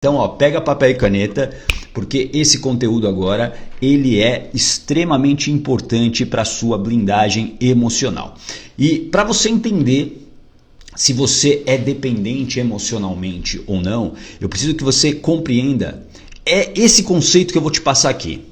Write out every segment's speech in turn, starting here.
Então, ó, pega papel e caneta, porque esse conteúdo agora, ele é extremamente importante para a sua blindagem emocional. E para você entender se você é dependente emocionalmente ou não, eu preciso que você compreenda esse conceito que eu vou te passar aqui.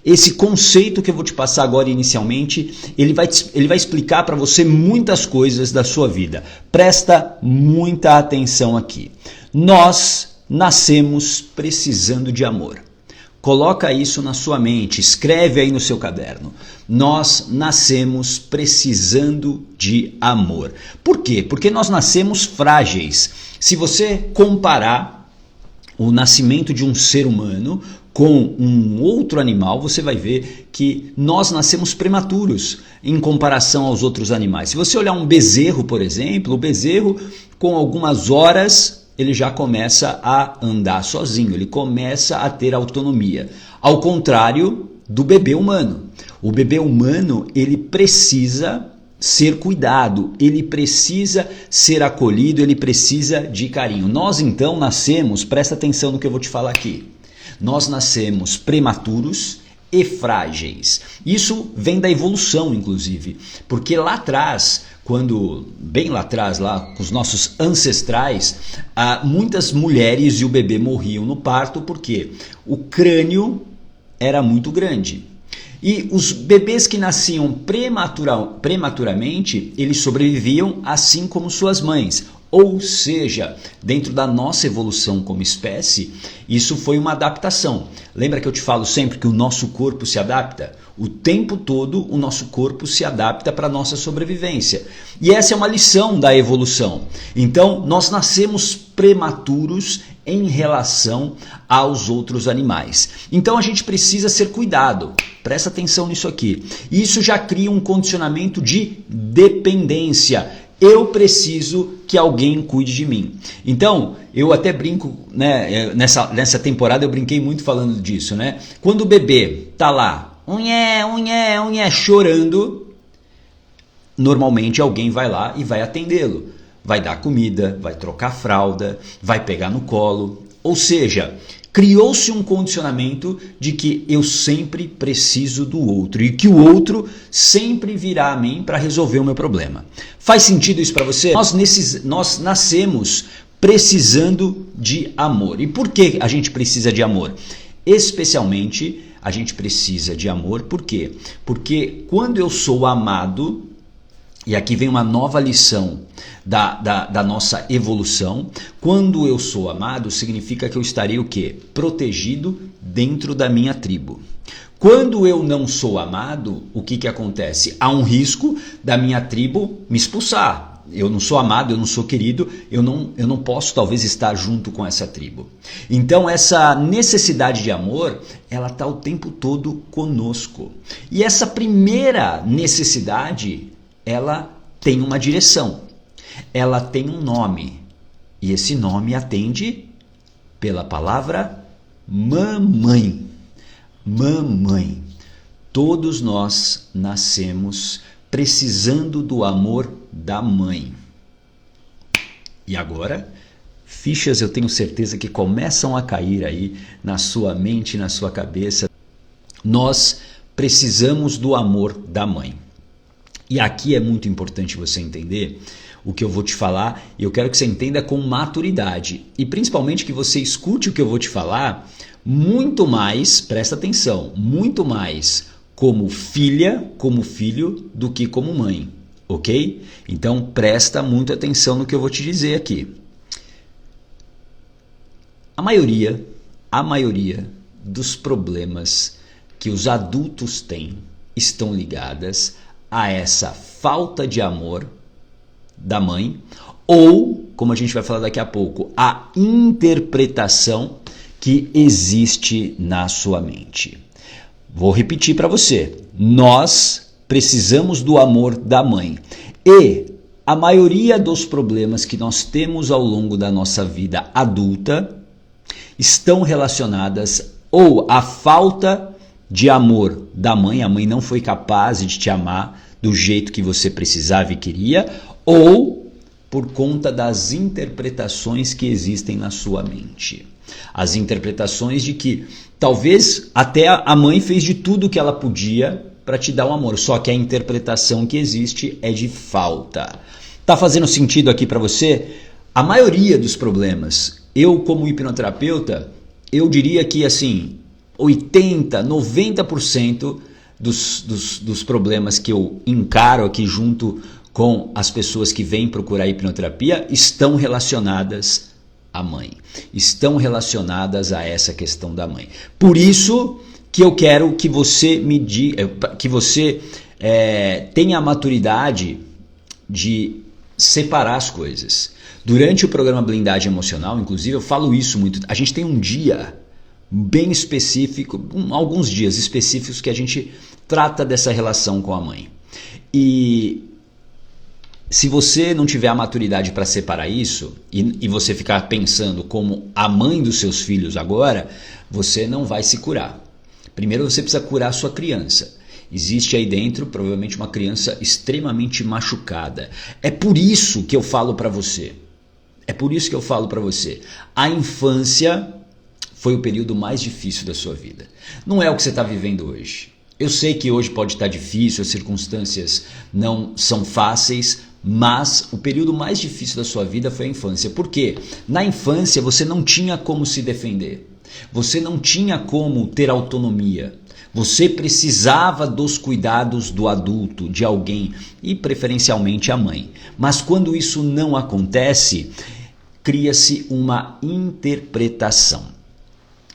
Esse conceito que eu vou te passar agora inicialmente, ele vai explicar para você muitas coisas da sua vida. Presta muita atenção aqui. Nós nascemos precisando de amor. Coloca isso na sua mente, escreve aí no seu caderno. Nós nascemos precisando de amor. Por quê? Porque nós nascemos frágeis. Se você comparar o nascimento de um ser humano com um outro animal, você vai ver que nós nascemos prematuros em comparação aos outros animais. Se você olhar um bezerro, por exemplo, o bezerro com algumas horas ele já começa a andar sozinho, ele começa a ter autonomia. Ao contrário do bebê humano. O bebê humano, ele precisa ser cuidado, ele precisa ser acolhido, ele precisa de carinho. Nós então nascemos, presta atenção no que eu vou te falar aqui, nós nascemos prematuros e frágeis. Isso vem da evolução, inclusive, porque lá atrás, bem lá atrás, lá com os nossos ancestrais, muitas mulheres e o bebê morriam no parto porque o crânio era muito grande. E os bebês que nasciam prematuramente, eles sobreviviam assim como suas mães. Ou seja, dentro da nossa evolução como espécie, isso foi uma adaptação. Lembra que eu te falo sempre que o nosso corpo se adapta? O tempo todo o nosso corpo se adapta para a nossa sobrevivência. E essa é uma lição da evolução. Então, nós nascemos prematuros em relação aos outros animais. Então, a gente precisa ser cuidado. Presta atenção nisso aqui. Isso já cria um condicionamento de dependência. Eu preciso que alguém cuide de mim. Então, eu até brinco, né? Nessa temporada eu brinquei muito falando disso, né? Quando o bebê tá lá, unhé, unhé, unhé, chorando, normalmente alguém vai lá e vai atendê-lo. Vai dar comida, vai trocar fralda, vai pegar no colo. Ou seja, criou-se um condicionamento de que eu sempre preciso do outro e que o outro sempre virá a mim para resolver o meu problema. Faz sentido isso para você? Nós nascemos precisando de amor. E por que a gente precisa de amor? Especialmente a gente precisa de amor, por quê? Porque quando eu sou amado, e aqui vem uma nova lição da nossa evolução. Quando eu sou amado, significa que eu estarei o quê? Protegido dentro da minha tribo. Quando eu não sou amado, o que acontece? Há um risco da minha tribo me expulsar. Eu não sou amado, eu não sou querido, eu não posso talvez estar junto com essa tribo. Então essa necessidade de amor, ela está o tempo todo conosco. E essa primeira necessidade, ela tem uma direção, ela tem um nome, e esse nome atende pela palavra mamãe. Mamãe. Todos nós nascemos precisando do amor da mãe. E agora, fichas eu tenho certeza que começam a cair aí na sua mente, na sua cabeça. Nós precisamos do amor da mãe. E aqui é muito importante você entender o que eu vou te falar, e eu quero que você entenda com maturidade. E principalmente que você escute o que eu vou te falar muito mais, presta atenção, muito mais como filha, como filho, do que como mãe, ok? Então presta muita atenção no que eu vou te dizer aqui. A maioria dos problemas que os adultos têm estão ligadas a essa falta de amor da mãe, ou, como a gente vai falar daqui a pouco, a interpretação que existe na sua mente. Vou repetir para você. Nós precisamos do amor da mãe. E a maioria dos problemas que nós temos ao longo da nossa vida adulta estão relacionadas ou à falta de amor da mãe, a mãe não foi capaz de te amar do jeito que você precisava e queria, ou por conta das interpretações que existem na sua mente. As interpretações de que talvez até a mãe fez de tudo que ela podia para te dar o amor, só que a interpretação que existe é de falta. Tá fazendo sentido aqui para você? A maioria dos problemas, eu como hipnoterapeuta, eu diria que assim, 80, 90% dos problemas que eu encaro aqui junto com as pessoas que vêm procurar hipnoterapia estão relacionadas à mãe, estão relacionadas a essa questão da mãe. Por isso que eu quero que você me diga, que você tenha a maturidade de separar as coisas. Durante o programa Blindagem Emocional, inclusive, eu falo isso muito. A gente tem um dia bem específico, alguns dias específicos que a gente trata dessa relação com a mãe. E se você não tiver a maturidade para separar isso e você ficar pensando como a mãe dos seus filhos agora, você não vai se curar. Primeiro você precisa curar a sua criança. Existe aí dentro provavelmente uma criança extremamente machucada. É por isso que eu falo para você. A infância foi o período mais difícil da sua vida. Não é o que você está vivendo hoje. Eu sei que hoje pode estar difícil, as circunstâncias não são fáceis, mas o período mais difícil da sua vida foi a infância. Por quê? Na infância você não tinha como se defender. Você não tinha como ter autonomia. Você precisava dos cuidados do adulto, de alguém, e preferencialmente a mãe. Mas quando isso não acontece, cria-se uma interpretação.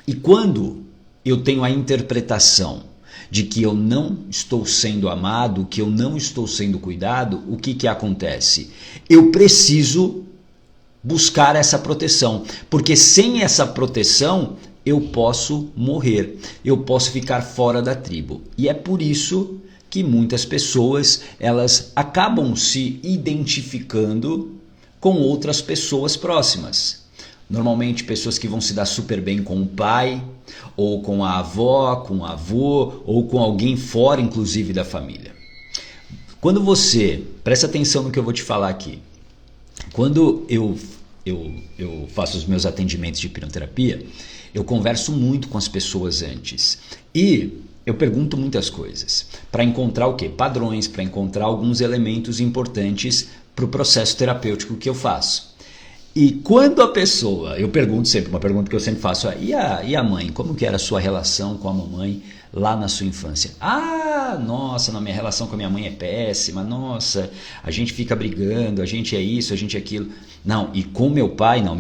E quando eu tenho a interpretação de que eu não estou sendo amado, que eu não estou sendo cuidado, o que acontece? Eu preciso buscar essa proteção, porque sem essa proteção eu posso morrer, eu posso ficar fora da tribo. E é por isso que muitas pessoas elas acabam se identificando com outras pessoas próximas. Normalmente pessoas que vão se dar super bem com o pai, ou com a avó, com o avô, ou com alguém fora inclusive da família. Quando você, presta atenção no que eu vou te falar aqui, quando eu faço os meus atendimentos de hipnoterapia, eu converso muito com as pessoas antes e eu pergunto muitas coisas para encontrar o quê? Padrões, para encontrar alguns elementos importantes para o processo terapêutico que eu faço. E quando a pessoa, eu pergunto sempre, uma pergunta que eu sempre faço, e a mãe, como que era a sua relação com a mamãe lá na sua infância? Ah, nossa, minha relação com a minha mãe é péssima, nossa, a gente fica brigando, a gente é isso, a gente é aquilo. Não, e com meu pai é o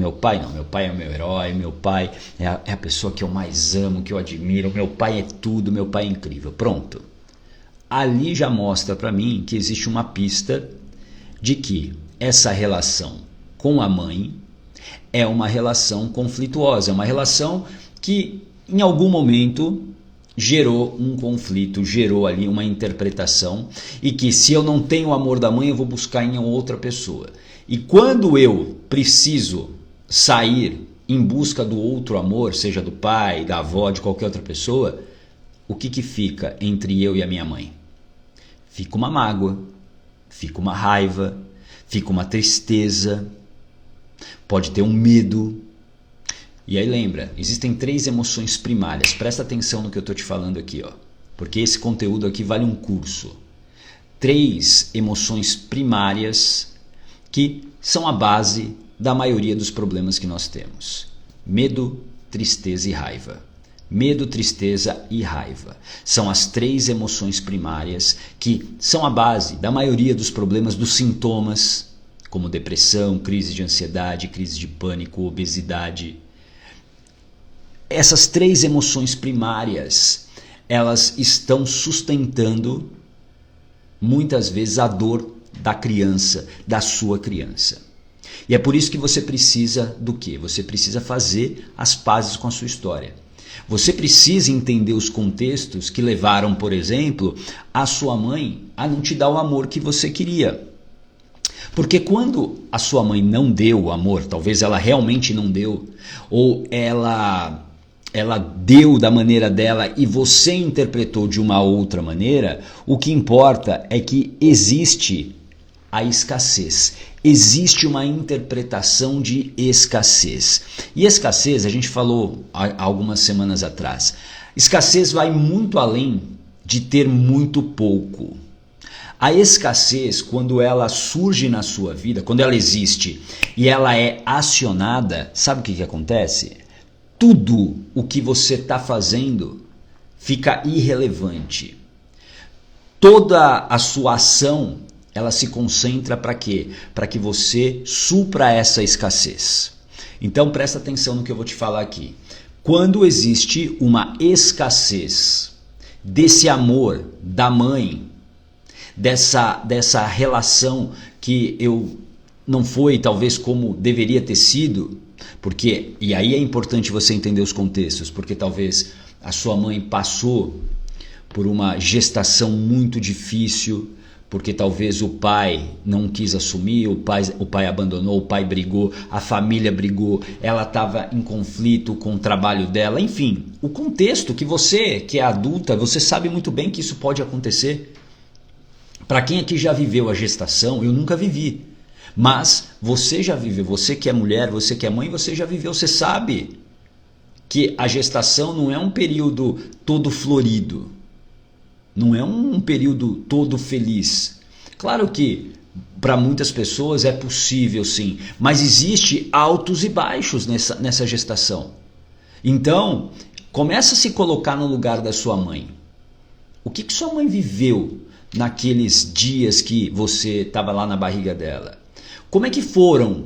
meu herói, meu pai é a pessoa que eu mais amo, que eu admiro, meu pai é tudo, meu pai é incrível. Pronto. Ali já mostra para mim que existe uma pista de que essa relação com a mãe é uma relação conflituosa, é uma relação que em algum momento gerou um conflito, gerou ali uma interpretação e que se eu não tenho o amor da mãe eu vou buscar em outra pessoa. E quando eu preciso sair em busca do outro amor, seja do pai, da avó, de qualquer outra pessoa, o que fica entre eu e a minha mãe? Fica uma mágoa, fica uma raiva, fica uma tristeza, pode ter um medo. E aí lembra, existem 3 emoções primárias. Presta atenção no que eu estou te falando aqui, ó, porque esse conteúdo aqui vale um curso. 3 emoções primárias que são a base da maioria dos problemas que nós temos. Medo, tristeza e raiva. Medo, tristeza e raiva. São as 3 emoções primárias que são a base da maioria dos problemas, dos sintomas, como depressão, crise de ansiedade, crise de pânico, obesidade. Essas 3 emoções primárias, elas estão sustentando muitas vezes a dor da criança, da sua criança. E é por isso que você precisa do quê? Você precisa fazer as pazes com a sua história. Você precisa entender os contextos que levaram, por exemplo, a sua mãe a não te dar o amor que você queria. Porque quando a sua mãe não deu o amor, talvez ela realmente não deu, ou ela deu da maneira dela e você interpretou de uma outra maneira, o que importa é que existe a escassez. Existe uma interpretação de escassez. E escassez, a gente falou há algumas semanas atrás, escassez vai muito além de ter muito pouco. A escassez, quando ela surge na sua vida, quando ela existe e ela é acionada, sabe o que acontece? Tudo o que você está fazendo fica irrelevante. Toda a sua ação, ela se concentra para quê? Para que você supra essa escassez. Então presta atenção no que eu vou te falar aqui. Quando existe uma escassez desse amor da mãe, dessa relação que não foi talvez como deveria ter sido, porque, e aí é importante você entender os contextos, porque talvez a sua mãe passou por uma gestação muito difícil, porque talvez o pai não quis assumir, o pai abandonou, o pai brigou, a família brigou, ela estava em conflito com o trabalho dela, enfim, o contexto que você, que é adulta, você sabe muito bem que isso pode acontecer. Para quem aqui já viveu a gestação, eu nunca vivi, mas você já viveu, você que é mulher, você que é mãe, você já viveu, você sabe que a gestação não é um período todo florido, não é um período todo feliz. Claro que para muitas pessoas é possível sim, mas existe altos e baixos nessa gestação. Então, começa a se colocar no lugar da sua mãe. O que sua mãe viveu naqueles dias que você estava lá na barriga dela? Como é que foram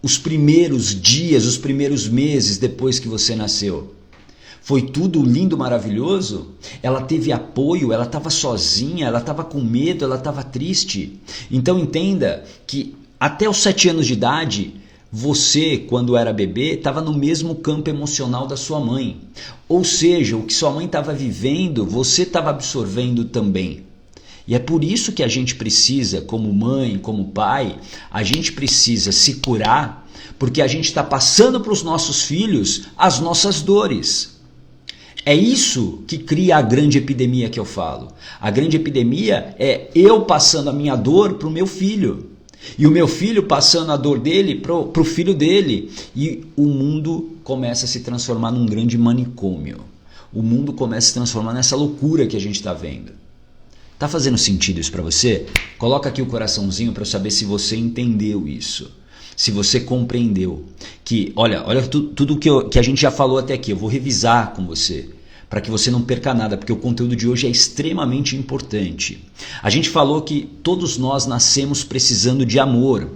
os primeiros dias, os primeiros meses depois que você nasceu? Foi tudo lindo, maravilhoso? Ela teve apoio, ela estava sozinha, ela estava com medo, ela estava triste? Então entenda que até os 7 anos de idade, você, quando era bebê, estava no mesmo campo emocional da sua mãe. Ou seja, o que sua mãe estava vivendo, você estava absorvendo também. E é por isso que a gente precisa, como mãe, como pai, a gente precisa se curar, porque a gente está passando para os nossos filhos as nossas dores. É isso que cria a grande epidemia que eu falo. A grande epidemia é eu passando a minha dor para o meu filho. E o meu filho passando a dor dele para o filho dele. E o mundo começa a se transformar num grande manicômio. O mundo começa a se transformar nessa loucura que a gente está vendo. Tá fazendo sentido isso para você? Coloca aqui o coraçãozinho para eu saber se você entendeu isso. Se você compreendeu. Que, olha tudo que a gente já falou até aqui. Eu vou revisar com você, para que você não perca nada, porque o conteúdo de hoje é extremamente importante. A gente falou que todos nós nascemos precisando de amor.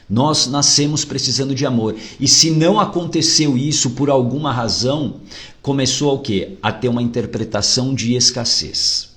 Nós nascemos precisando de amor. E se não aconteceu isso por alguma razão, começou o quê? A ter uma interpretação de escassez.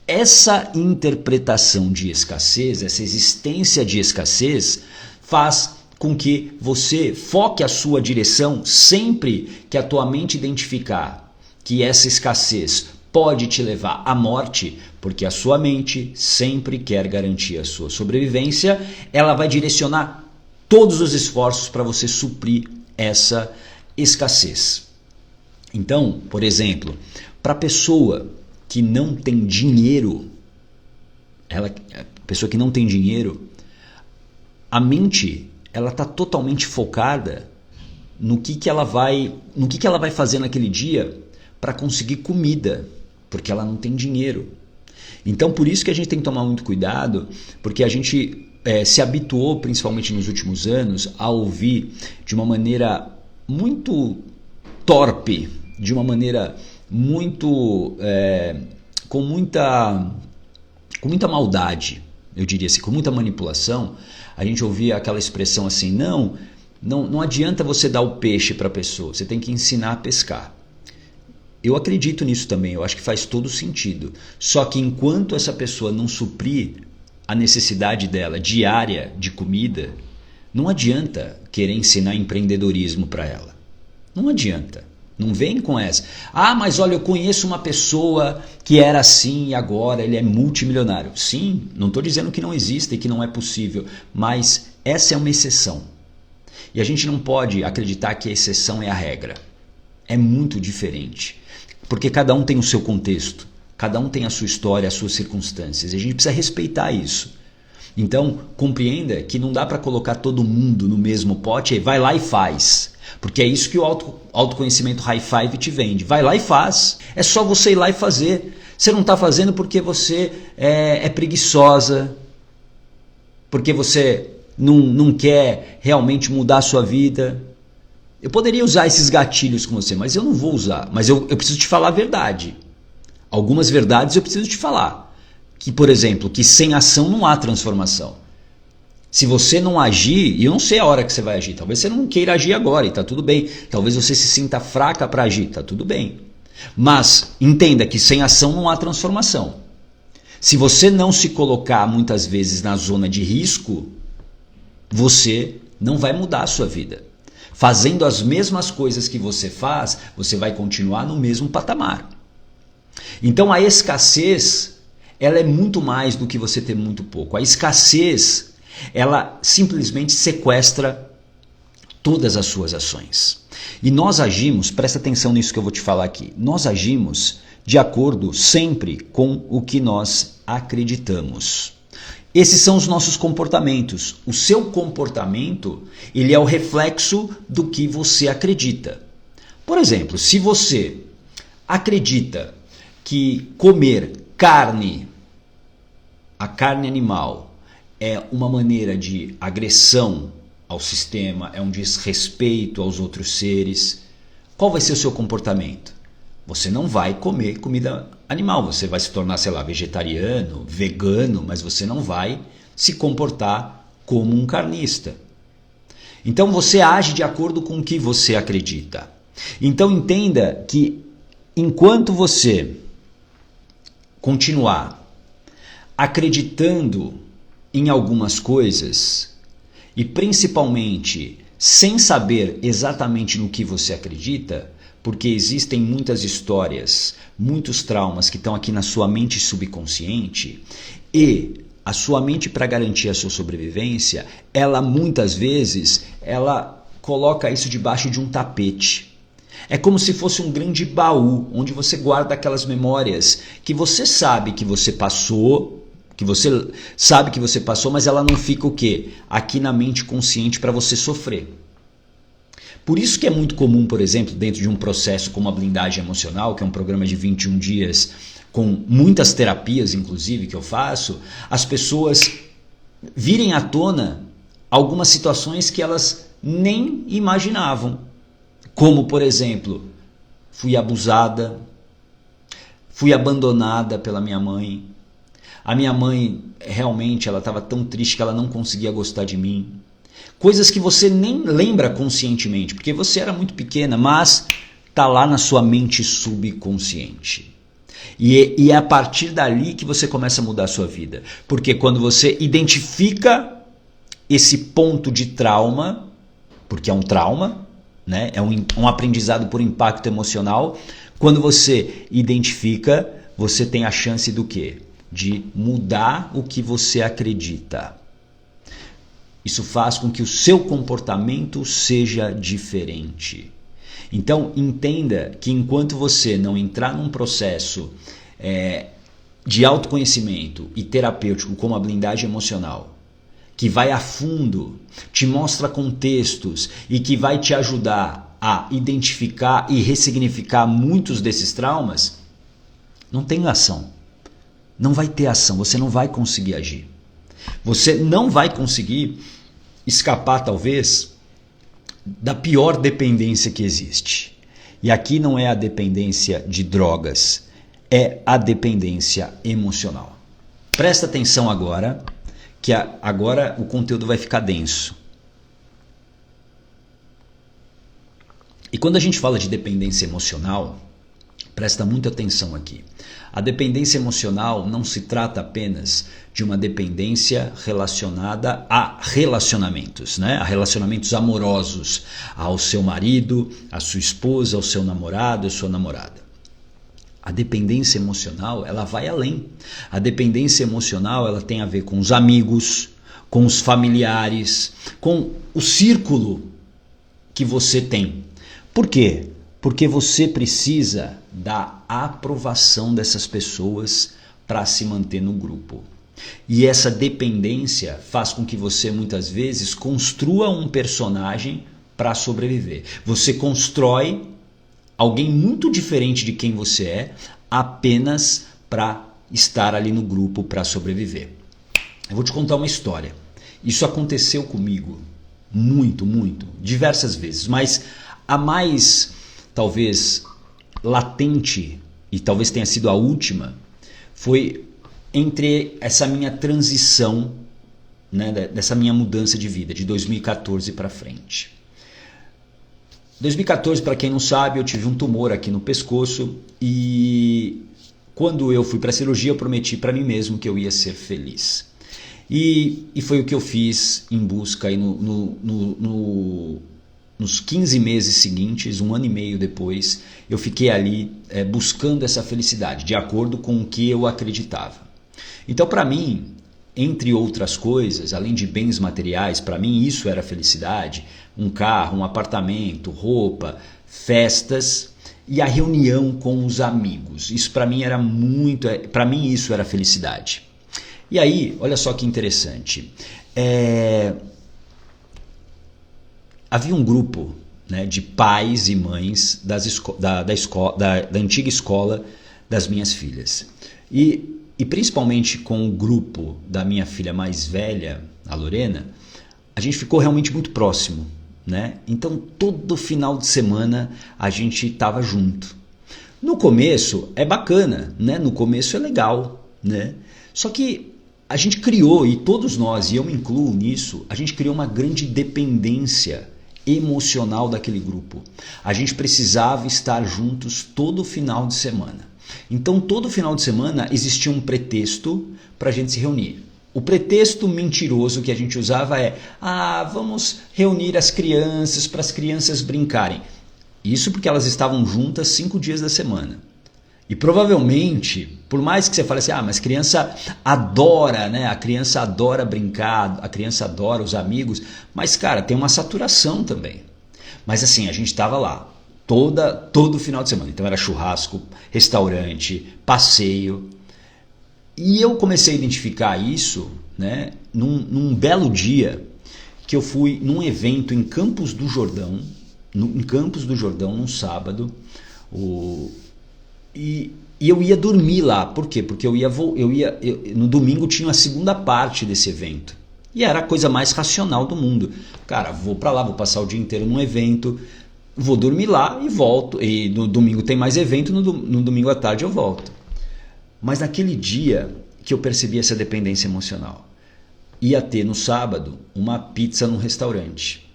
Essa interpretação de escassez, essa existência de escassez, faz com que você foque a sua direção sempre que a tua mente identificar que essa escassez pode te levar à morte, porque a sua mente sempre quer garantir a sua sobrevivência, ela vai direcionar todos os esforços para você suprir essa escassez. Então, por exemplo, para a pessoa que não tem dinheiro, a mente ela está totalmente focada no que ela vai fazer naquele dia para conseguir comida, porque ela não tem dinheiro. Então, por isso que a gente tem que tomar muito cuidado, porque a gente se habituou, principalmente nos últimos anos, a ouvir de uma maneira muito torpe, de uma maneira muito com muita maldade, eu diria assim, com muita manipulação. A gente ouvia aquela expressão assim: não adianta você dar o peixe para a pessoa, você tem que ensinar a pescar. Eu acredito nisso também, eu acho que faz todo sentido. Só que enquanto essa pessoa não suprir a necessidade dela diária de comida, não adianta querer ensinar empreendedorismo para ela. Não adianta. Não vem com essa. Ah, mas olha, eu conheço uma pessoa que era assim e agora ele é multimilionário. Sim, não estou dizendo que não exista e que não é possível, mas essa é uma exceção. E a gente não pode acreditar que a exceção é a regra. É muito diferente. Porque cada um tem o seu contexto, Cada um tem a sua história, as suas circunstâncias, e a gente precisa respeitar isso. Então, compreenda que não dá para colocar todo mundo no mesmo pote e vai lá e faz. Porque é isso que o autoconhecimento high five te vende. Vai lá e faz. É só você ir lá e fazer. Você não está fazendo porque você é preguiçosa, porque você não quer realmente mudar a sua vida. Eu poderia usar esses gatilhos com você, mas eu não vou usar. Mas eu preciso te falar a verdade. Algumas verdades eu preciso te falar. Que, por exemplo, que sem ação não há transformação. Se você não agir, e eu não sei a hora que você vai agir, talvez você não queira agir agora e está tudo bem. Talvez você se sinta fraca para agir, está tudo bem. Mas entenda que sem ação não há transformação. Se você não se colocar muitas vezes na zona de risco, você não vai mudar a sua vida. Fazendo as mesmas coisas que você faz, você vai continuar no mesmo patamar. Então a escassez, ela é muito mais do que você ter muito pouco. A escassez, ela simplesmente sequestra todas as suas ações. E nós agimos, presta atenção nisso que eu vou te falar aqui, nós agimos de acordo sempre com o que nós acreditamos. Esses são os nossos comportamentos. O seu comportamento, ele é o reflexo do que você acredita. Por exemplo, se você acredita que comer carne, a carne animal, é uma maneira de agressão ao sistema, é um desrespeito aos outros seres, qual vai ser o seu comportamento? Você não vai comer comida animal, você vai se tornar, sei lá, vegetariano, vegano, mas você não vai se comportar como um carnista. Então você age de acordo com o que você acredita. Então entenda que enquanto você continuar acreditando em algumas coisas e principalmente sem saber exatamente no que você acredita, porque existem muitas histórias, muitos traumas que estão aqui na sua mente subconsciente e a sua mente, para garantir a sua sobrevivência, ela muitas vezes ela coloca isso debaixo de um tapete. É como se fosse um grande baú onde você guarda aquelas memórias que você sabe que você passou, mas ela não fica o quê? Aqui na mente consciente para você sofrer. Por isso que é muito comum, por exemplo, dentro de um processo como a blindagem emocional, que é um programa de 21 dias com muitas terapias, inclusive, que eu faço, as pessoas virem à tona algumas situações que elas nem imaginavam. Como, por exemplo, fui abusada, fui abandonada pela minha mãe. A minha mãe realmente ela estava tão triste que ela não conseguia gostar de mim. Coisas que você nem lembra conscientemente, porque você era muito pequena, mas está lá na sua mente subconsciente. E é a partir dali que você começa a mudar a sua vida. Porque quando você identifica esse ponto de trauma, porque é um trauma, né? É um aprendizado por impacto emocional, quando você identifica, você tem a chance do quê? De mudar o que você acredita. Isso faz com que o seu comportamento seja diferente. Então, entenda que enquanto você não entrar num processo de autoconhecimento e terapêutico como a blindagem emocional, que vai a fundo, te mostra contextos e que vai te ajudar a identificar e ressignificar muitos desses traumas, não tem ação. Não vai ter ação, você não vai conseguir agir. Você não vai conseguir escapar, talvez, da pior dependência que existe. E aqui não é a dependência de drogas, é a dependência emocional. Presta atenção agora, que agora o conteúdo vai ficar denso. E quando a gente fala de dependência emocional, presta muita atenção aqui. A dependência emocional não se trata apenas de uma dependência relacionada a relacionamentos, né? A relacionamentos amorosos, ao seu marido, à sua esposa, ao seu namorado, à sua namorada. A dependência emocional, ela vai além. A dependência emocional, ela tem a ver com os amigos, com os familiares, com o círculo que você tem. Por quê? Porque você precisa da aprovação dessas pessoas para se manter no grupo. E essa dependência faz com que você muitas vezes construa um personagem para sobreviver. Você constrói alguém muito diferente de quem você é apenas para estar ali no grupo para sobreviver. Eu vou te contar uma história. Isso aconteceu comigo muito, diversas vezes, mas a mais talvez latente e talvez tenha sido a última foi entre essa minha transição, né, dessa minha mudança de vida de 2014 para frente. 2014, para quem não sabe, eu tive um tumor aqui no pescoço e quando eu fui para a cirurgia eu prometi para mim mesmo que eu ia ser feliz. E foi o que eu fiz em busca aí nos 15 meses seguintes, 1 ano e meio depois, eu fiquei ali buscando essa felicidade, de acordo com o que eu acreditava. Então, para mim, entre outras coisas, além de bens materiais, para mim isso era felicidade, um carro, um apartamento, roupa, festas e a reunião com os amigos. Isso para mim era para mim isso era felicidade. E aí, olha só que interessante, havia um grupo, né, de pais e mães da antiga escola das minhas filhas. E principalmente com o grupo da minha filha mais velha, a Lorena, a gente ficou realmente muito próximo, né? Então todo final de semana a gente estava junto. No começo é bacana, né? No começo é legal, né? Só que a gente criou, e todos nós, e eu me incluo nisso, a gente criou uma grande dependência emocional daquele grupo. A gente precisava estar juntos todo final de semana. Então todo final de semana existia um pretexto para a gente se reunir. O pretexto mentiroso que a gente usava é: vamos reunir as crianças para as crianças brincarem. Isso porque elas estavam juntas 5 dias da semana. E provavelmente, por mais que você fale assim, mas criança adora, né? A criança adora brincar, a criança adora os amigos, mas cara, tem uma saturação também. Mas assim, a gente estava lá todo final de semana. Então era churrasco, restaurante, passeio. E eu comecei a identificar isso, né, num belo dia que eu fui num evento em Campos do Jordão, num sábado, e eu ia dormir lá. Por quê? Porque no domingo tinha a segunda parte desse evento. E era a coisa mais racional do mundo. Cara, vou para lá, vou passar o dia inteiro num evento, vou dormir lá e volto. E no domingo tem mais evento, no domingo à tarde eu volto. Mas naquele dia que eu percebi essa dependência emocional, ia ter no sábado uma pizza num restaurante.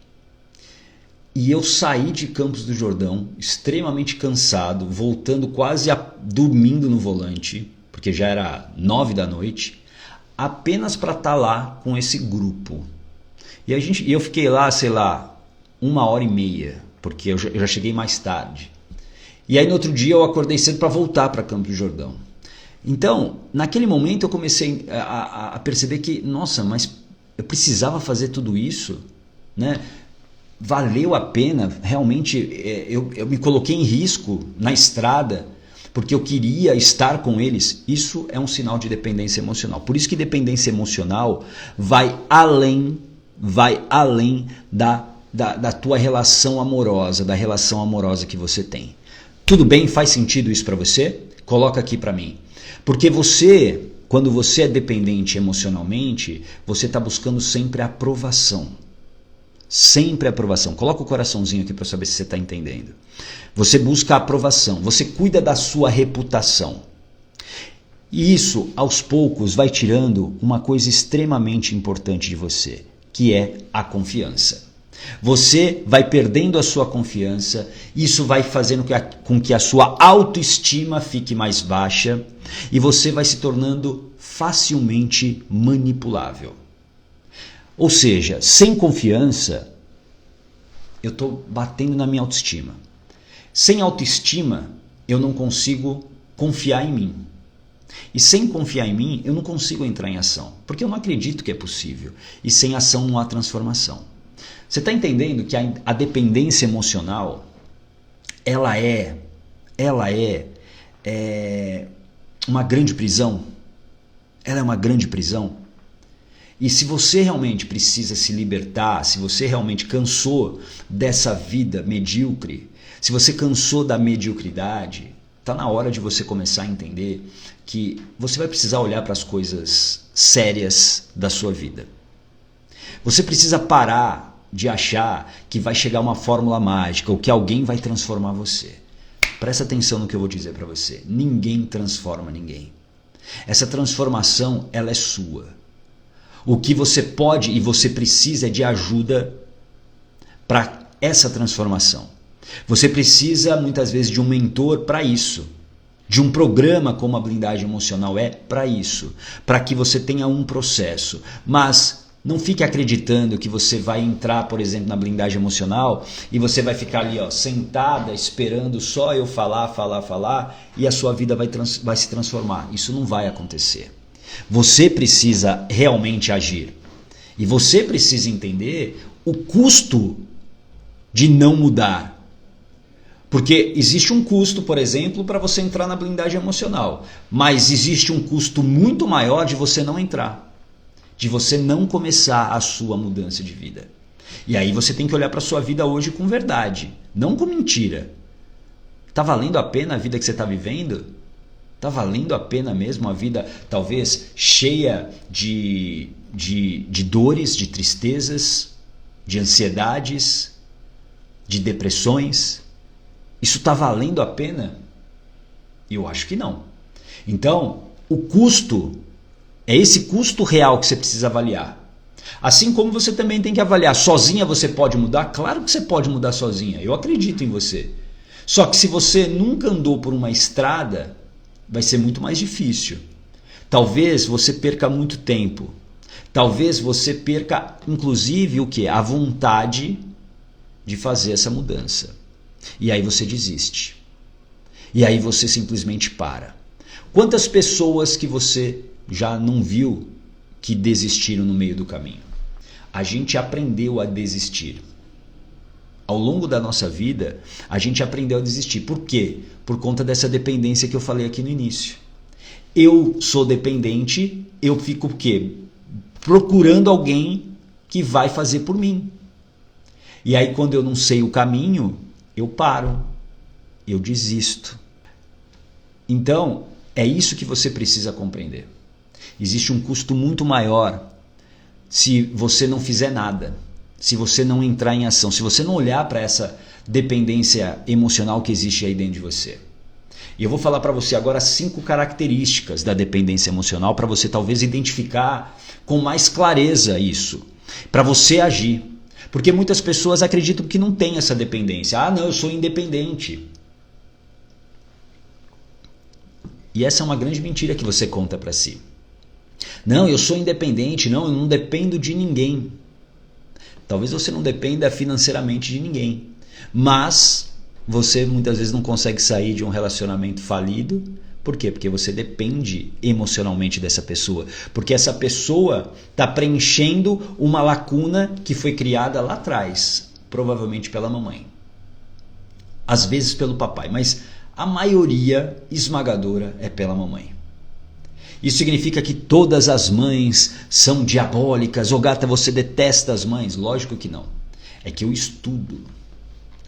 E eu saí de Campos do Jordão extremamente cansado, voltando quase dormindo no volante, porque já era 9 da noite, apenas para estar lá com esse grupo. E eu fiquei lá, sei lá, 1h30, porque eu já cheguei mais tarde. E aí no outro dia eu acordei cedo para voltar para Campos do Jordão. Então, naquele momento eu comecei a perceber que, nossa, mas eu precisava fazer tudo isso, né? Valeu a pena, realmente eu me coloquei em risco na estrada porque eu queria estar com eles. Isso é um sinal de dependência emocional. Por isso que dependência emocional vai além da tua relação amorosa, da relação amorosa que você tem. Tudo bem? Faz sentido isso para você? Coloca aqui para mim. Porque quando você é dependente emocionalmente, você está buscando sempre aprovação. Sempre aprovação. Coloca o coraçãozinho aqui para saber se você está entendendo. Você busca aprovação, você cuida da sua reputação. E isso, aos poucos, vai tirando uma coisa extremamente importante de você, que é a confiança. Você vai perdendo a sua confiança, isso vai fazendo com que a sua autoestima fique mais baixa e você vai se tornando facilmente manipulável. Ou seja, sem confiança, eu estou batendo na minha autoestima. Sem autoestima, eu não consigo confiar em mim. E sem confiar em mim, eu não consigo entrar em ação, porque eu não acredito que é possível. E sem ação não há transformação. Você está entendendo que a dependência emocional, ela é, uma grande prisão. Ela é uma grande prisão. E se você realmente precisa se libertar, se você realmente cansou dessa vida medíocre, se você cansou da mediocridade, está na hora de você começar a entender que você vai precisar olhar para as coisas sérias da sua vida. Você precisa parar de achar que vai chegar uma fórmula mágica ou que alguém vai transformar você. Presta atenção no que eu vou dizer para você. Ninguém transforma ninguém. Essa transformação, ela é sua. O que você pode e você precisa é de ajuda para essa transformação. Você precisa muitas vezes de um mentor para isso. De um programa como a blindagem emocional é para isso. Para que você tenha um processo. Mas não fique acreditando que você vai entrar, por exemplo, na blindagem emocional e você vai ficar ali, sentada, esperando só eu falar e a sua vida vai se transformar. Isso não vai acontecer. Você precisa realmente agir. E você precisa entender o custo de não mudar. Porque existe um custo, por exemplo, para você entrar na blindagem emocional. Mas existe um custo muito maior de você não entrar. De você não começar a sua mudança de vida. E aí você tem que olhar para a sua vida hoje com verdade, não com mentira. Está valendo a pena a vida que você está vivendo? Está valendo a pena mesmo a vida talvez cheia de dores, de tristezas, de ansiedades, de depressões? Isso está valendo a pena? Eu acho que não. Então, o custo é esse custo real que você precisa avaliar. Assim como você também tem que avaliar. Sozinha você pode mudar? Claro que você pode mudar sozinha. Eu acredito em você. Só que se você nunca andou por uma estrada, vai ser muito mais difícil. Talvez você perca muito tempo. Talvez você perca, inclusive, o quê? A vontade de fazer essa mudança. E aí você desiste. E aí você simplesmente para. Quantas pessoas que você já não viu que desistiram no meio do caminho? A gente aprendeu a desistir. Ao longo da nossa vida, a gente aprendeu a desistir. Por quê? Por conta dessa dependência que eu falei aqui no início. Eu sou dependente, eu fico o quê? Procurando alguém que vai fazer por mim. E aí quando eu não sei o caminho, eu paro, eu desisto. Então, é isso que você precisa compreender. Existe um custo muito maior se você não fizer nada, se você não entrar em ação, se você não olhar para essa dependência emocional que existe aí dentro de você. E eu vou falar para você agora 5 características da dependência emocional para você talvez identificar com mais clareza isso, para você agir. Porque muitas pessoas acreditam que não tem essa dependência. Ah, não, eu sou independente. E essa é uma grande mentira que você conta para si. Não, eu sou independente, não, eu não dependo de ninguém. Talvez você não dependa financeiramente de ninguém, mas você muitas vezes não consegue sair de um relacionamento falido. Por quê? Porque você depende emocionalmente dessa pessoa. Porque essa pessoa está preenchendo uma lacuna que foi criada lá atrás, provavelmente pela mamãe. Às vezes pelo papai, mas a maioria esmagadora é pela mamãe. Isso significa que todas as mães são diabólicas. Ô gata, você detesta as mães? Lógico que não. É que eu estudo.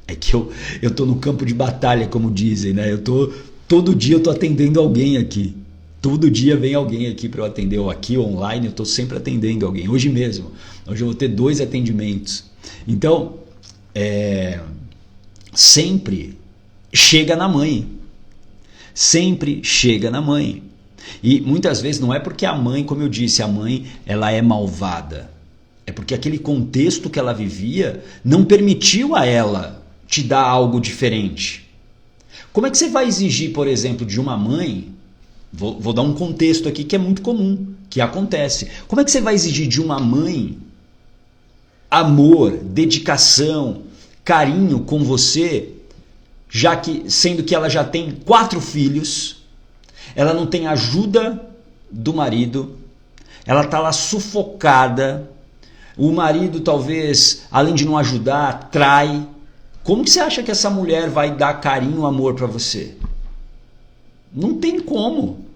É que eu estou no campo de batalha, como dizem, né? Todo dia eu estou atendendo alguém aqui. Todo dia vem alguém aqui para eu atender. Ou aqui online eu estou sempre atendendo alguém. Hoje mesmo. Hoje eu vou ter 2 atendimentos. Então, sempre chega na mãe. Sempre chega na mãe. E muitas vezes não é porque a mãe, como eu disse, a mãe ela é malvada. É porque aquele contexto que ela vivia não permitiu a ela te dar algo diferente. Como é que você vai exigir, por exemplo, de uma mãe, vou dar um contexto aqui que é muito comum, que acontece. Como é que você vai exigir de uma mãe amor, dedicação, carinho com você, sendo que ela já tem 4 filhos, ela não tem ajuda do marido, ela está lá sufocada, o marido talvez, além de não ajudar, trai, Como que você acha que essa mulher vai dar carinho, amor para você? Não tem como.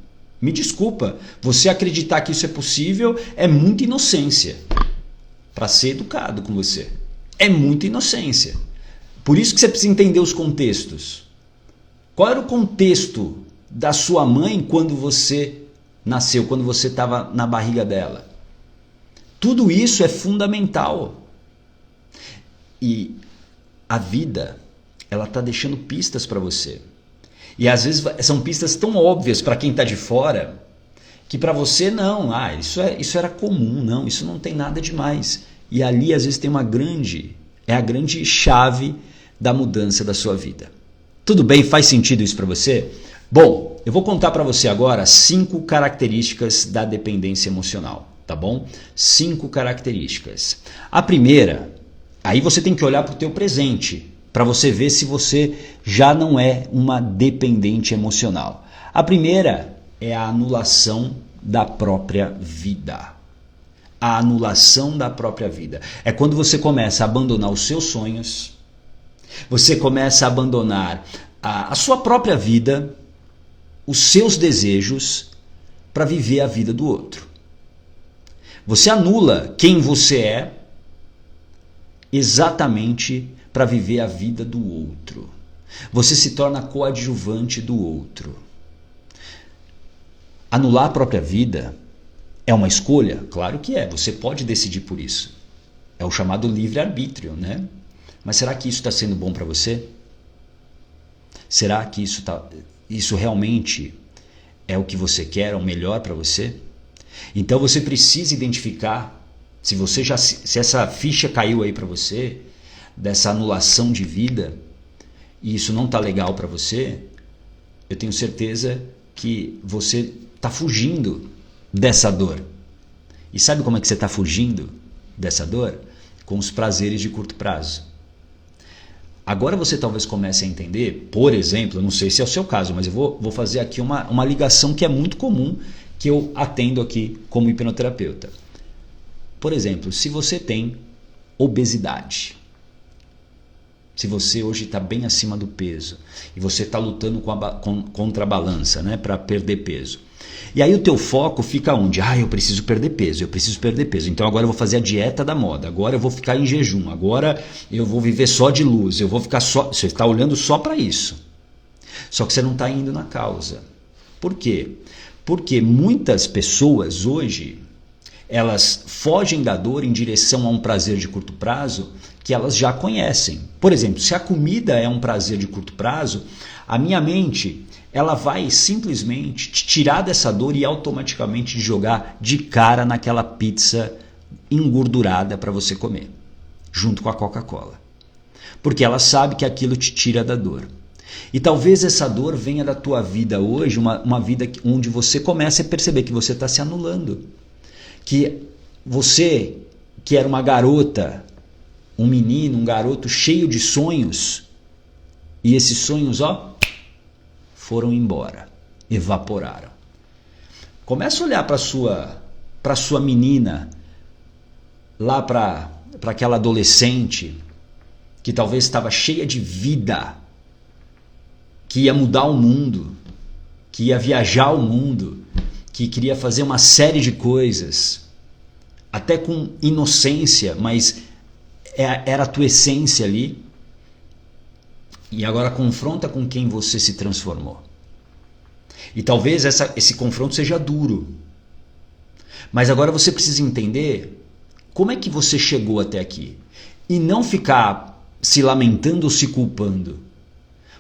Me desculpa. Você acreditar que isso é possível é muita inocência. Para ser educado com você. É muita inocência. Por isso que você precisa entender os contextos. Qual era o contexto da sua mãe quando você nasceu, quando você estava na barriga dela? Tudo isso é fundamental. E a vida, ela está deixando pistas para você. E às vezes são pistas tão óbvias para quem está de fora, que para você não, isso era comum, não, isso não tem nada demais. E ali às vezes tem é a grande chave da mudança da sua vida. Tudo bem? Faz sentido isso para você? Bom, eu vou contar para você agora 5 características da dependência emocional, tá bom? 5 características. A primeira, aí você tem que olhar para o teu presente, para você ver se você já não é uma dependente emocional. A primeira é a anulação da própria vida. A anulação da própria vida. É quando você começa a abandonar os seus sonhos, você começa a abandonar a sua própria vida, os seus desejos, para viver a vida do outro. Você anula quem você é exatamente para viver a vida do outro. Você se torna coadjuvante do outro. Anular a própria vida é uma escolha? Claro que é, você pode decidir por isso. É o chamado livre-arbítrio, né? Mas será que isso está sendo bom para você? Será que isso realmente é o que você quer, é o melhor para você? Então você precisa identificar, se essa ficha caiu aí para você, dessa anulação de vida, e isso não está legal para você, eu tenho certeza que você está fugindo dessa dor. E sabe como é que você está fugindo dessa dor? Com os prazeres de curto prazo. Agora você talvez comece a entender, por exemplo, eu não sei se é o seu caso, mas eu vou fazer aqui uma ligação que é muito comum, que eu atendo aqui como hipnoterapeuta. Por exemplo, se você tem obesidade, se você hoje está bem acima do peso e você está lutando contra a balança, né, para perder peso. E aí o teu foco fica onde? Eu preciso perder peso, Então agora eu vou fazer a dieta da moda, agora eu vou ficar em jejum, agora eu vou viver só de luz, eu vou ficar só... Você está olhando só para isso. Só que você não está indo na causa. Por quê? Porque muitas pessoas hoje, elas fogem da dor em direção a um prazer de curto prazo que elas já conhecem. Por exemplo, se a comida é um prazer de curto prazo, a minha mente, ela vai simplesmente te tirar dessa dor e automaticamente te jogar de cara naquela pizza engordurada para você comer, junto com a Coca-Cola. Porque ela sabe que aquilo te tira da dor. E talvez essa dor venha da tua vida hoje, uma vida onde você começa a perceber que você está se anulando. Que você, que era uma garota, um menino, um garoto cheio de sonhos, e esses sonhos, foram embora, evaporaram. Começa a olhar para sua menina, lá para aquela adolescente, que talvez estava cheia de vida, que ia mudar o mundo, que ia viajar o mundo, que queria fazer uma série de coisas, até com inocência, mas era a tua essência ali. E agora confronta com quem você se transformou. E talvez esse confronto seja duro. Mas agora você precisa entender como é que você chegou até aqui. E não ficar se lamentando ou se culpando.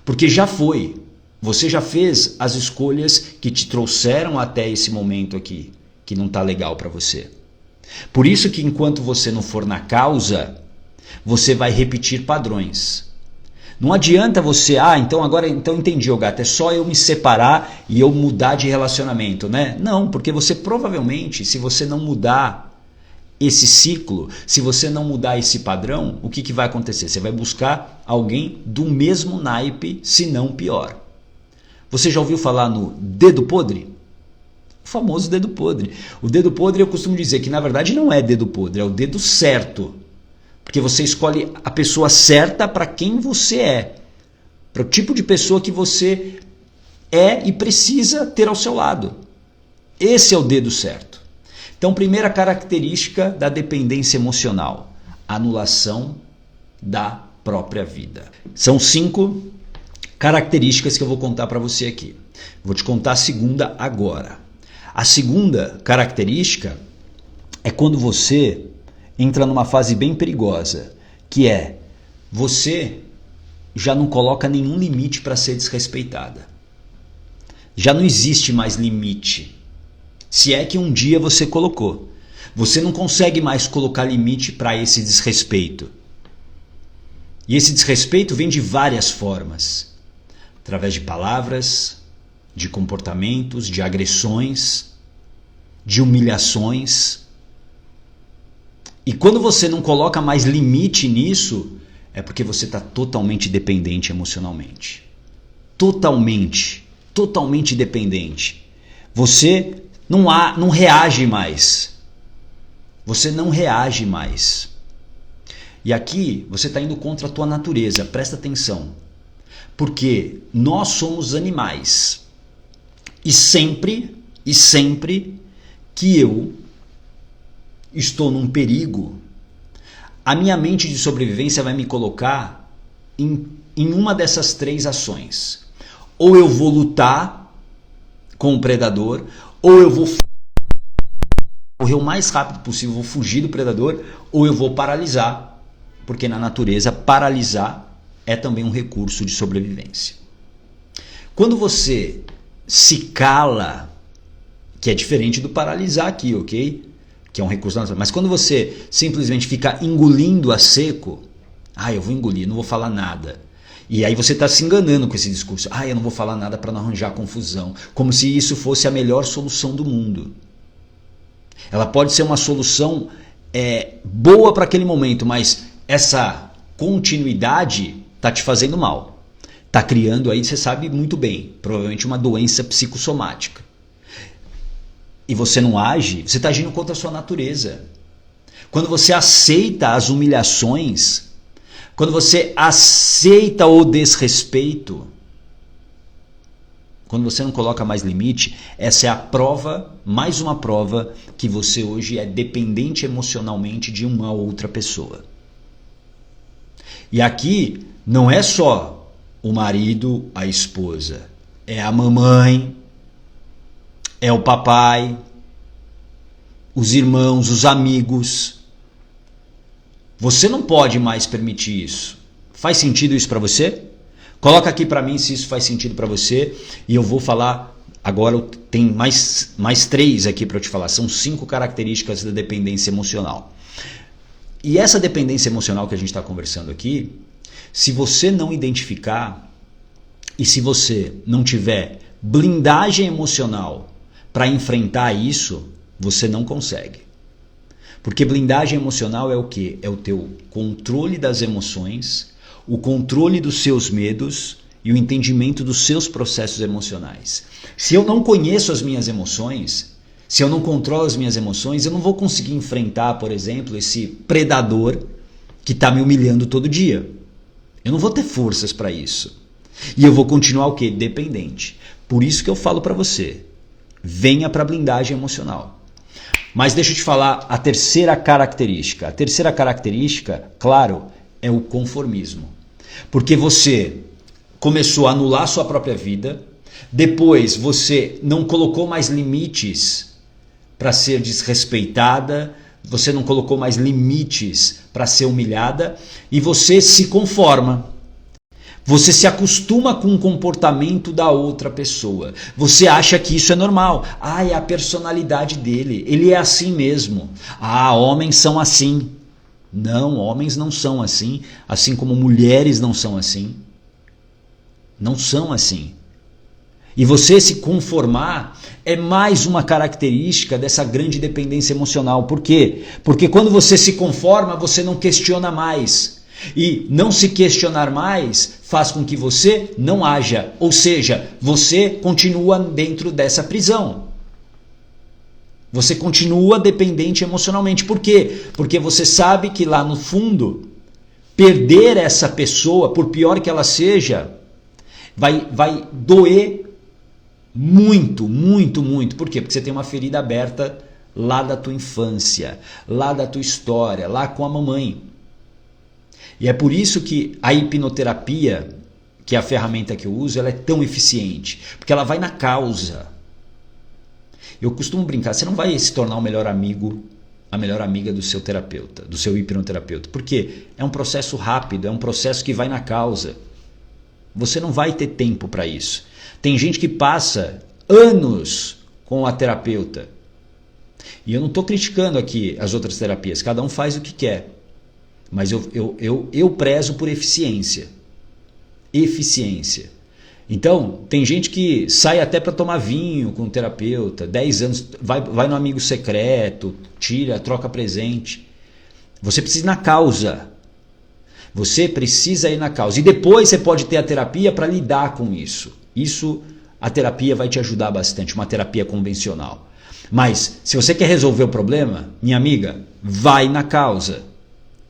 Porque já foi. Você já fez as escolhas que te trouxeram até esse momento aqui, que não está legal para você. Por isso que enquanto você não for na causa, você vai repetir padrões. Não adianta você, então entendi, gato, é só eu me separar e eu mudar de relacionamento, né? Não, porque você provavelmente, se você não mudar esse ciclo, se você não mudar esse padrão, o que vai acontecer? Você vai buscar alguém do mesmo naipe, se não pior. Você já ouviu falar no dedo podre? O famoso dedo podre. O dedo podre eu costumo dizer que na verdade não é dedo podre, é o dedo certo. Porque você escolhe a pessoa certa para quem você é. Para o tipo de pessoa que você é e precisa ter ao seu lado. Esse é o dedo certo. Então, primeira característica da dependência emocional: anulação da própria vida. São 5 características que eu vou contar para você aqui. Vou te contar a segunda agora. A segunda característica é quando você entra numa fase bem perigosa, que é você já não coloca nenhum limite para ser desrespeitada. Já não existe mais limite. Se é que um dia você colocou. Você não consegue mais colocar limite para esse desrespeito. E esse desrespeito vem de várias formas. Através de palavras, de comportamentos, de agressões, de humilhações. E quando você não coloca mais limite nisso, é porque você está totalmente dependente emocionalmente. Totalmente dependente. Você não reage mais. Você não reage mais. E aqui você está indo contra a tua natureza, presta atenção. Porque nós somos animais. E sempre que eu estou num perigo, a minha mente de sobrevivência vai me colocar em uma dessas 3 ações. Ou eu vou lutar com o predador, ou eu vou correr o mais rápido possível, vou fugir do predador, ou eu vou paralisar, porque na natureza paralisar é também um recurso de sobrevivência. Quando você se cala, que é diferente do paralisar aqui, ok? Que é um recurso natural. Mas quando você simplesmente fica engolindo a seco, eu vou engolir, não vou falar nada. E aí você está se enganando com esse discurso. Eu não vou falar nada para não arranjar confusão. Como se isso fosse a melhor solução do mundo. Ela pode ser uma solução boa para aquele momento, mas essa continuidade está te fazendo mal. Está criando aí, você sabe muito bem, provavelmente uma doença psicossomática. E você não age, você está agindo contra a sua natureza. Quando você aceita as humilhações, quando você aceita o desrespeito, quando você não coloca mais limite, essa é a prova, mais uma prova, que você hoje é dependente emocionalmente de uma outra pessoa. E aqui não é só o marido, a esposa, é a mamãe, é o papai, os irmãos, os amigos. Você não pode mais permitir isso. Faz sentido isso para você? Coloca aqui para mim se isso faz sentido para você e eu vou falar agora. Tem mais 3 aqui para eu te falar. São 5 características da dependência emocional. E essa dependência emocional que a gente está conversando aqui, se você não identificar e se você não tiver blindagem emocional para enfrentar isso, você não consegue. Porque blindagem emocional é o quê? É o teu controle das emoções, o controle dos seus medos e o entendimento dos seus processos emocionais. Se eu não conheço as minhas emoções, se eu não controlo as minhas emoções, eu não vou conseguir enfrentar, por exemplo, esse predador que está me humilhando todo dia. Eu não vou ter forças para isso. E eu vou continuar o quê? Dependente. Por isso que eu falo para você, venha para a blindagem emocional. Mas deixa eu te falar a terceira característica. A terceira característica, claro, é o conformismo. Porque você começou a anular sua própria vida, depois você não colocou mais limites para ser desrespeitada, você não colocou mais limites para ser humilhada e você se conforma. Você se acostuma com o comportamento da outra pessoa. Você acha que isso é normal. É a personalidade dele. Ele é assim mesmo. Homens são assim. Não, homens não são assim. Assim como mulheres não são assim. Não são assim. E você se conformar é mais uma característica dessa grande dependência emocional. Por quê? Porque quando você se conforma, você não questiona mais. E não se questionar mais faz com que você não haja, ou seja, você continua dentro dessa prisão. Você continua dependente emocionalmente. Por quê? Porque você sabe que lá no fundo, perder essa pessoa, por pior que ela seja, vai doer muito, muito, muito. Por quê? Porque você tem uma ferida aberta lá da tua infância, lá da tua história, lá com a mamãe. E é por isso que a hipnoterapia, que é a ferramenta que eu uso, ela é tão eficiente. Porque ela vai na causa. Eu costumo brincar, você não vai se tornar o melhor amigo, a melhor amiga do seu terapeuta, do seu hipnoterapeuta. Por quê? É um processo rápido, é um processo que vai na causa. Você não vai ter tempo para isso. Tem gente que passa anos com a terapeuta. E eu não estou criticando aqui as outras terapias, cada um faz o que quer. Mas eu prezo por eficiência. Eficiência. Então, tem gente que sai até para tomar vinho com o terapeuta, 10 anos, vai no amigo secreto, tira, troca presente. Você precisa ir na causa. Você precisa ir na causa. E depois você pode ter a terapia para lidar com isso. Isso, a terapia vai te ajudar bastante, uma terapia convencional. Mas, se você quer resolver o problema, minha amiga, vai na causa.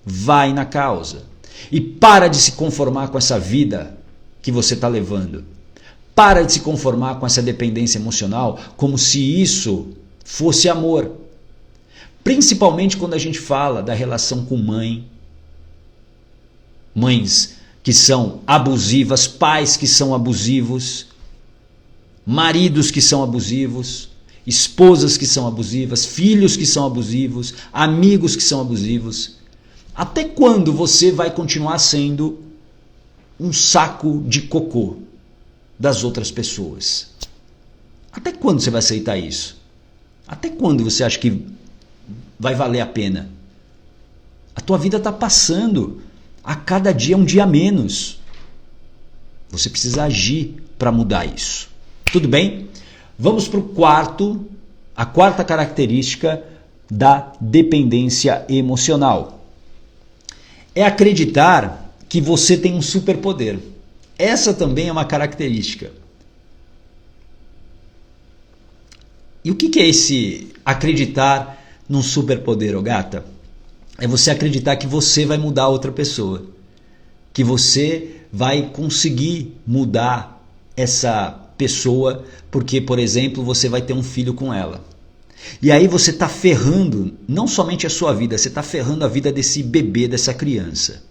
Vai na causa. E para de se conformar com essa vida que você está levando. Para de se conformar com essa dependência emocional como se isso fosse amor. Principalmente quando a gente fala da relação com mãe. Mães que são abusivas, pais que são abusivos, maridos que são abusivos, esposas que são abusivas, filhos que são abusivos, amigos que são abusivos. Até quando você vai continuar sendo um saco de cocô das outras pessoas? Até quando você vai aceitar isso? Até quando você acha que vai valer a pena? A tua vida está passando. A cada dia é um dia a menos. Você precisa agir para mudar isso. Tudo bem? Vamos para a quarta característica da dependência emocional. É acreditar que você tem um superpoder. Essa também é uma característica. E o que é esse acreditar num superpoder, ô gata? É você acreditar que você vai mudar outra pessoa. Que você vai conseguir mudar essa pessoa porque, por exemplo, você vai ter um filho com ela. E aí você está ferrando não somente a sua vida, você está ferrando a vida desse bebê, dessa criança.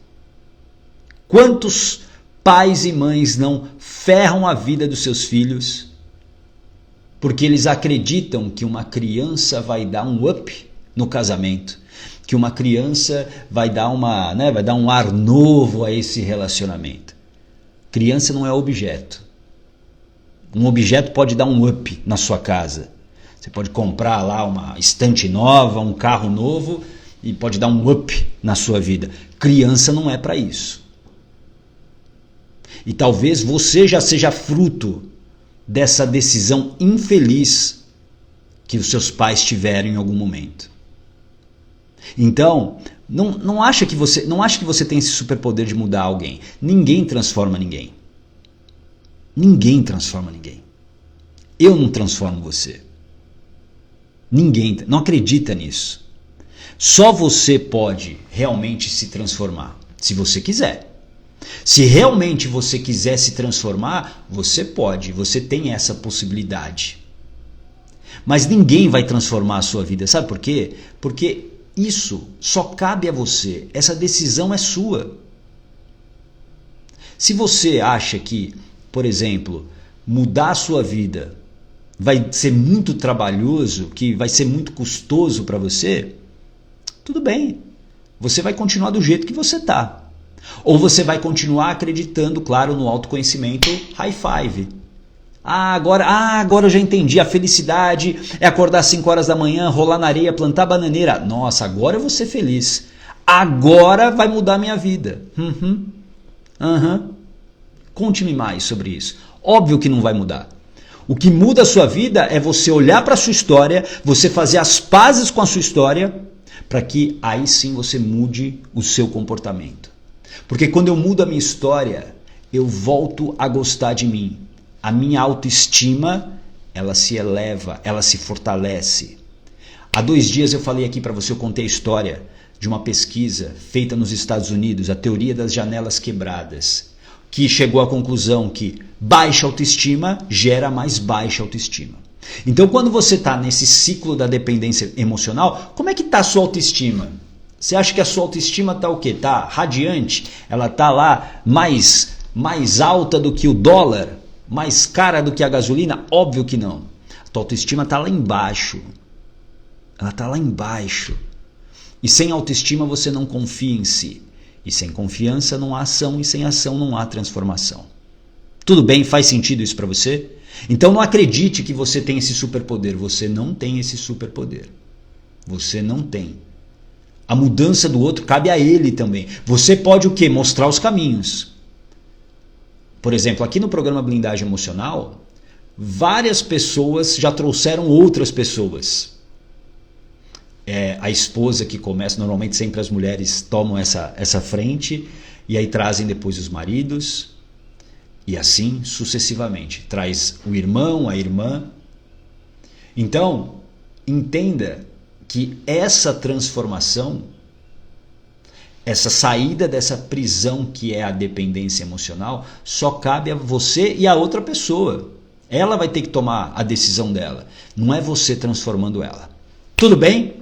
Quantos pais e mães não ferram a vida dos seus filhos porque eles acreditam que uma criança vai dar um up no casamento, que uma criança vai dar um ar novo a esse relacionamento. Criança não é objeto. Um objeto pode dar um up na sua casa. Você pode comprar lá uma estante nova, um carro novo e pode dar um up na sua vida. Criança não é para isso. E talvez você já seja fruto dessa decisão infeliz que os seus pais tiveram em algum momento. Então, não acha que você tem esse superpoder de mudar alguém. Ninguém transforma ninguém. Ninguém transforma ninguém. Eu não transformo você. Ninguém, não acredita nisso. Só você pode realmente se transformar, se você quiser. Se realmente você quiser se transformar, você pode, você tem essa possibilidade. Mas ninguém vai transformar a sua vida, sabe por quê? Porque isso só cabe a você, essa decisão é sua. Se você acha que, por exemplo, mudar a sua vida vai ser muito trabalhoso, que vai ser muito custoso para você, tudo bem. Você vai continuar do jeito que você está. Ou você vai continuar acreditando, claro, no autoconhecimento high five. Agora eu já entendi. A felicidade é acordar às 5 horas da manhã, rolar na areia, plantar bananeira. Nossa, agora eu vou ser feliz. Agora vai mudar minha vida. Conte-me mais sobre isso. Óbvio que não vai mudar. O que muda a sua vida é você olhar para a sua história, você fazer as pazes com a sua história, para que aí sim você mude o seu comportamento. Porque quando eu mudo a minha história, eu volto a gostar de mim. A minha autoestima, ela se eleva, ela se fortalece. Há 2 dias eu falei aqui para você, eu contei a história de uma pesquisa feita nos Estados Unidos, a teoria das janelas quebradas, que chegou à conclusão que baixa autoestima gera mais baixa autoestima. Então, quando você está nesse ciclo da dependência emocional, como é que está a sua autoestima? Você acha que a sua autoestima está o quê? Está radiante? Ela está lá mais alta do que o dólar? Mais cara do que a gasolina? Óbvio que não. A tua autoestima está lá embaixo. Ela está lá embaixo. E sem autoestima você não confia em si. E sem confiança não há ação, e sem ação não há transformação. Tudo bem? Faz sentido isso para você? Então não acredite que você tem esse superpoder. Você não tem esse superpoder. Você não tem. A mudança do outro cabe a ele também. Você pode o quê? Mostrar os caminhos. Por exemplo, aqui no programa Blindagem Emocional, várias pessoas já trouxeram outras pessoas. A esposa que começa, normalmente sempre as mulheres tomam essa frente e aí trazem depois os maridos e assim sucessivamente. Traz o irmão, a irmã. Então, entenda que essa transformação, essa saída dessa prisão que é a dependência emocional, só cabe a você e a outra pessoa. Ela vai ter que tomar a decisão dela. Não é você transformando ela. Tudo bem?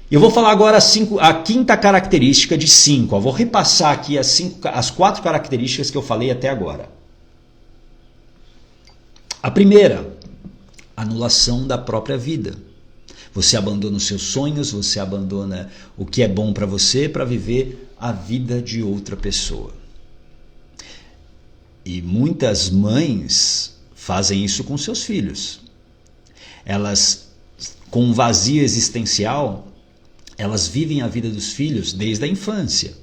Eu vou falar agora a quinta característica de 5. Eu vou repassar aqui as 4 características que eu falei até agora. A primeira, anulação da própria vida. Você abandona os seus sonhos, você abandona o que é bom para você para viver a vida de outra pessoa. E muitas mães fazem isso com seus filhos. Elas, com um vazio existencial, elas vivem a vida dos filhos desde a infância.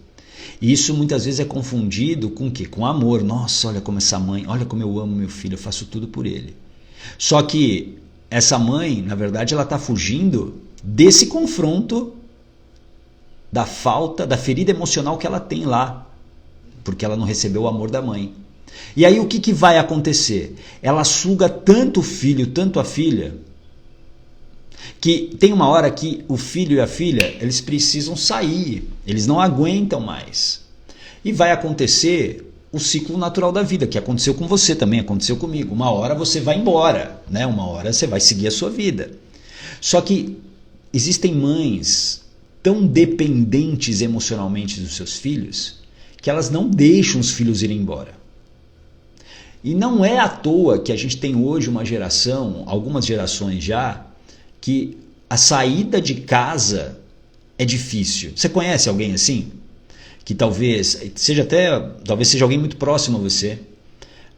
E isso muitas vezes é confundido com o quê? Com amor. Nossa, olha como essa mãe, olha como eu amo meu filho, eu faço tudo por ele. Só que essa mãe, na verdade, ela está fugindo desse confronto da falta, da ferida emocional que ela tem lá, porque ela não recebeu o amor da mãe. E aí o que vai acontecer? Ela suga tanto o filho, tanto a filha, que tem uma hora que o filho e a filha, eles precisam sair, eles não aguentam mais. E vai acontecer o ciclo natural da vida, que aconteceu com você também, aconteceu comigo. Uma hora você vai embora, né? Uma hora você vai seguir a sua vida. Só que existem mães tão dependentes emocionalmente dos seus filhos, que elas não deixam os filhos irem embora. E não é à toa que a gente tem hoje uma geração, algumas gerações já, que a saída de casa é difícil. Você conhece alguém assim? Que talvez seja alguém muito próximo a você.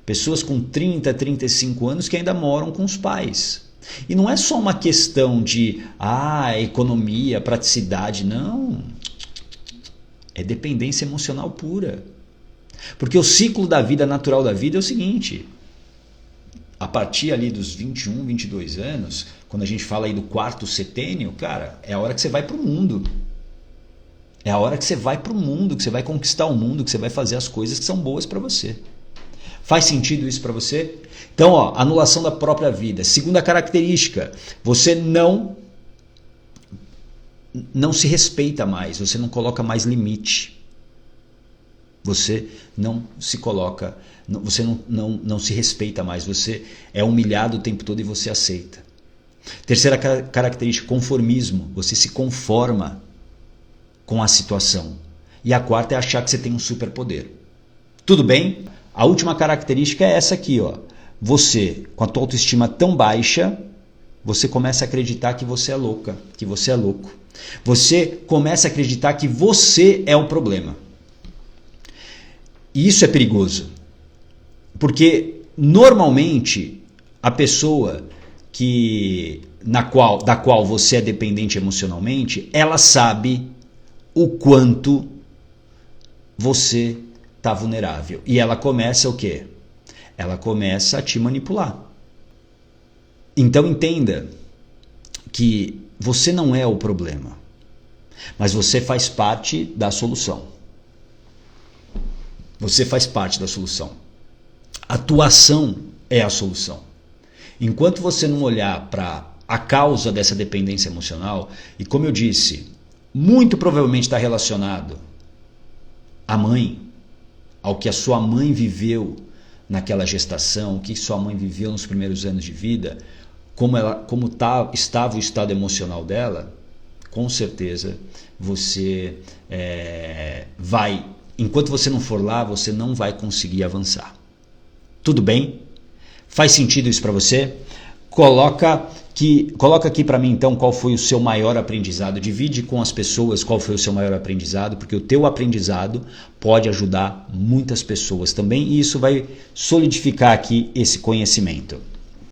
Pessoas com 30, 35 anos que ainda moram com os pais. E não é só uma questão de economia, praticidade, não. É dependência emocional pura. Porque o ciclo da vida, natural da vida é o seguinte: a partir ali dos 21, 22 anos, quando a gente fala aí do 4º setênio, cara, é a hora que você vai para o mundo. É a hora que você vai para o mundo, que você vai conquistar o mundo, que você vai fazer as coisas que são boas para você. Faz sentido isso para você? Então, anulação da própria vida. Segunda característica, você não se respeita mais, você não coloca mais limite. Você não se coloca, você não se respeita mais, você é humilhado o tempo todo e você aceita. Terceira característica, conformismo. Você se conforma com a situação. E a quarta é achar que você tem um superpoder. Tudo bem? A última característica é essa aqui, ó. Você, com a tua autoestima tão baixa, você começa a acreditar que você é louca, que você é louco. Você começa a acreditar que você é o problema. E isso é perigoso. Porque normalmente a pessoa da qual você é dependente emocionalmente, ela sabe o quanto você está vulnerável. E ela começa o quê? Ela começa a te manipular. Então entenda que você não é o problema, mas você faz parte da solução. Você faz parte da solução. A tua ação é a solução. Enquanto você não olhar para a causa dessa dependência emocional, e como eu disse, muito provavelmente está relacionado à mãe, ao que a sua mãe viveu naquela gestação, o que sua mãe viveu nos primeiros anos de vida, como estava o estado emocional dela, com certeza você vai, enquanto você não for lá, você não vai conseguir avançar. Tudo bem? Faz sentido isso para você? Coloca aqui para mim então qual foi o seu maior aprendizado. Divide com as pessoas qual foi o seu maior aprendizado, porque o teu aprendizado pode ajudar muitas pessoas também e isso vai solidificar aqui esse conhecimento.